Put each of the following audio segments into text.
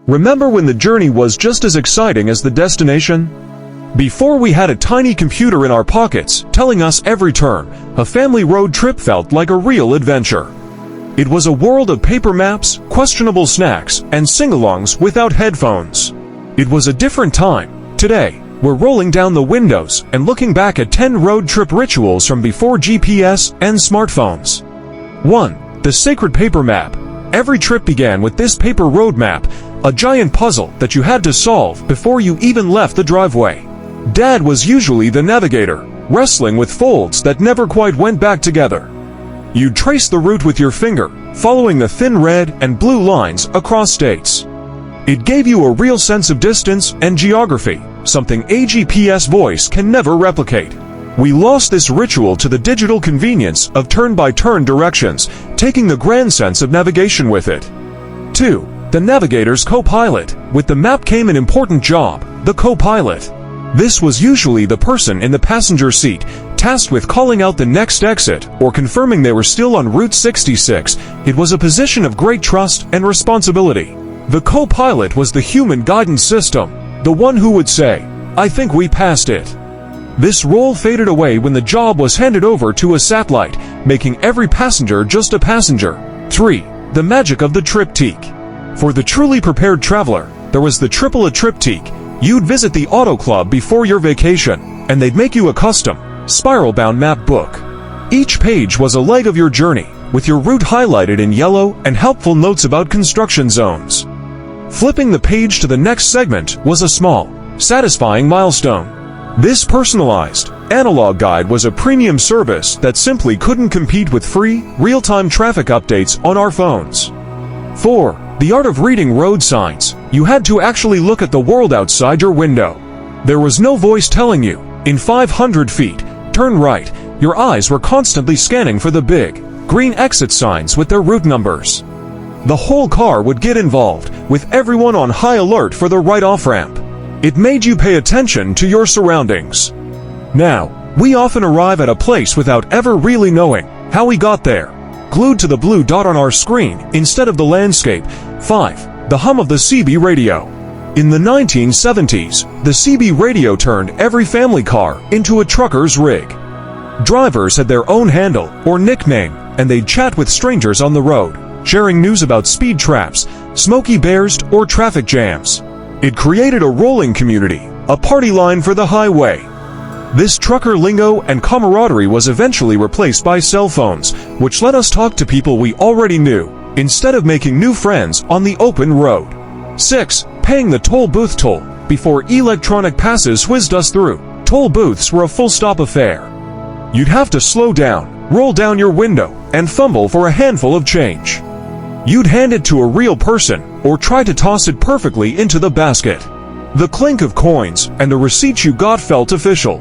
Remember when the journey was just as exciting as the destination? Before we had a tiny computer in our pockets telling us every turn, a family road trip felt like a real adventure. It was a world of paper maps, questionable snacks, and sing-alongs without headphones. It was a different time. Today, we're rolling down the windows and looking back at 10 road trip rituals from before GPS and smartphones. 1. The sacred paper map. Every trip began with this paper road map, a giant puzzle that you had to solve before you even left the driveway. Dad was usually the navigator, wrestling with folds that never quite went back together. You'd trace the route with your finger, following the thin red and blue lines across states. It gave you a real sense of distance and geography, something a GPS voice can never replicate. We lost this ritual to the digital convenience of turn-by-turn directions, taking the grand sense of navigation with it. 2. The navigator's co-pilot. With the map came an important job, the co-pilot. This was usually the person in the passenger seat, tasked with calling out the next exit or confirming they were still on Route 66. It was a position of great trust and responsibility. The co-pilot was the human guidance system, the one who would say, "I think we passed it." This role faded away when the job was handed over to a satellite, making every passenger just a passenger. 3. The magic of the triptych. For the truly prepared traveler, there was the triple a triptych. You'd visit the auto club before your vacation, and they'd make you a custom, spiral-bound map book. Each page was a leg of your journey, with your route highlighted in yellow and helpful notes about construction zones. Flipping the page to the next segment was a small, satisfying milestone. This personalized, analog guide was a premium service that simply couldn't compete with free, real-time traffic updates on our phones. 4. The art of reading road signs. You had to actually look at the world outside your window. There was no voice telling you, in 500 feet, turn right. Your eyes were constantly scanning for the big, green exit signs with their route numbers. The whole car would get involved, with everyone on high alert for the right off-ramp. It made you pay attention to your surroundings. Now, we often arrive at a place without ever really knowing how we got there, glued to the blue dot on our screen instead of the landscape. 5. The hum of the CB radio. In the 1970s, the CB radio turned every family car into a trucker's rig. Drivers had their own handle or nickname, and they'd chat with strangers on the road, sharing news about speed traps, Smokey Bears, or traffic jams. It created a rolling community, a party line for the highway. This trucker lingo and camaraderie was eventually replaced by cell phones, which let us talk to people we already knew, instead of making new friends on the open road. 6. Paying the toll booth toll. Before electronic passes whizzed us through, toll booths were a full-stop affair. You'd have to slow down, roll down your window, and fumble for a handful of change. You'd hand it to a real person, or try to toss it perfectly into the basket. The clink of coins and the receipt you got felt official.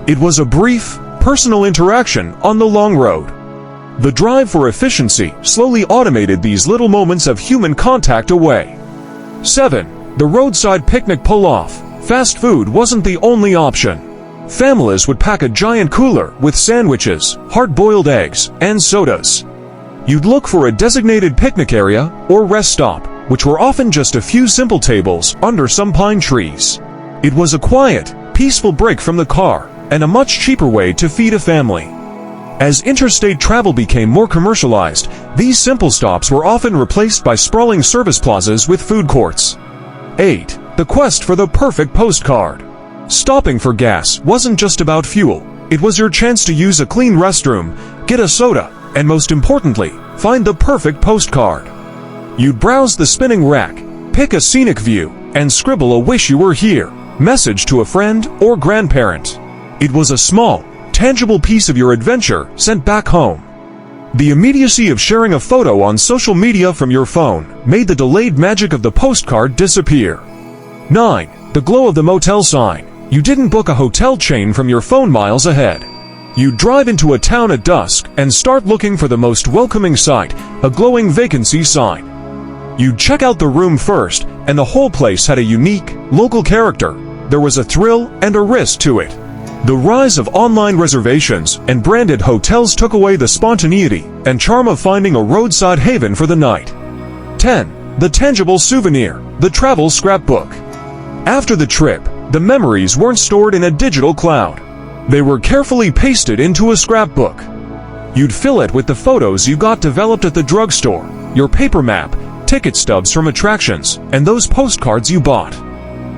It was a brief, personal interaction on the long road. The drive for efficiency slowly automated these little moments of human contact away. 7. The roadside picnic pull-off. Fast food wasn't the only option. Families would pack a giant cooler with sandwiches, hard-boiled eggs, and sodas. You'd look for a designated picnic area or rest stop, which were often just a few simple tables under some pine trees. It was a quiet, peaceful break from the car, and a much cheaper way to feed a family. As interstate travel became more commercialized, these simple stops were often replaced by sprawling service plazas with food courts. 8. The quest for the perfect postcard. Stopping for gas wasn't just about fuel. It was your chance to use a clean restroom, get a soda, and most importantly, find the perfect postcard. You'd browse the spinning rack, pick a scenic view, and scribble a "wish you were here" message to a friend or grandparent. It was a small, tangible piece of your adventure sent back home. The immediacy of sharing a photo on social media from your phone made the delayed magic of the postcard disappear. 9. The glow of the motel sign. You didn't book a hotel chain from your phone miles ahead. You drive into a town at dusk and start looking for the most welcoming sight, a glowing vacancy sign. You'd check out the room first, and the whole place had a unique, local character. There was a thrill and a risk to it. The rise of online reservations and branded hotels took away the spontaneity and charm of finding a roadside haven for the night. 10. The tangible souvenir. the travel scrapbook. After the trip, the memories weren't stored in a digital cloud. They were carefully pasted into a scrapbook. You'd fill it with the photos you got developed at the drugstore, your paper map, ticket stubs from attractions, and those postcards you bought.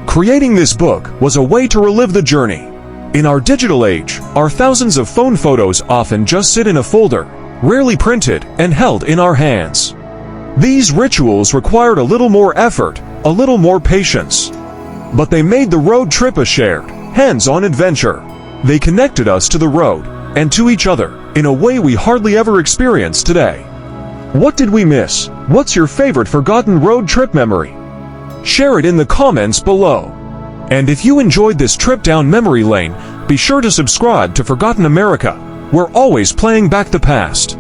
Creating this book was a way to relive the journey. In our digital age, our thousands of phone photos often just sit in a folder, rarely printed and held in our hands. These rituals required a little more effort, a little more patience. But they made the road trip a shared, hands-on adventure. They connected us to the road and to each other in a way we hardly ever experience today. What did we miss? What's your favorite forgotten road trip memory? Share it in the comments below. And if you enjoyed this trip down memory lane, be sure to subscribe to Forgotten America. We're always playing back the past.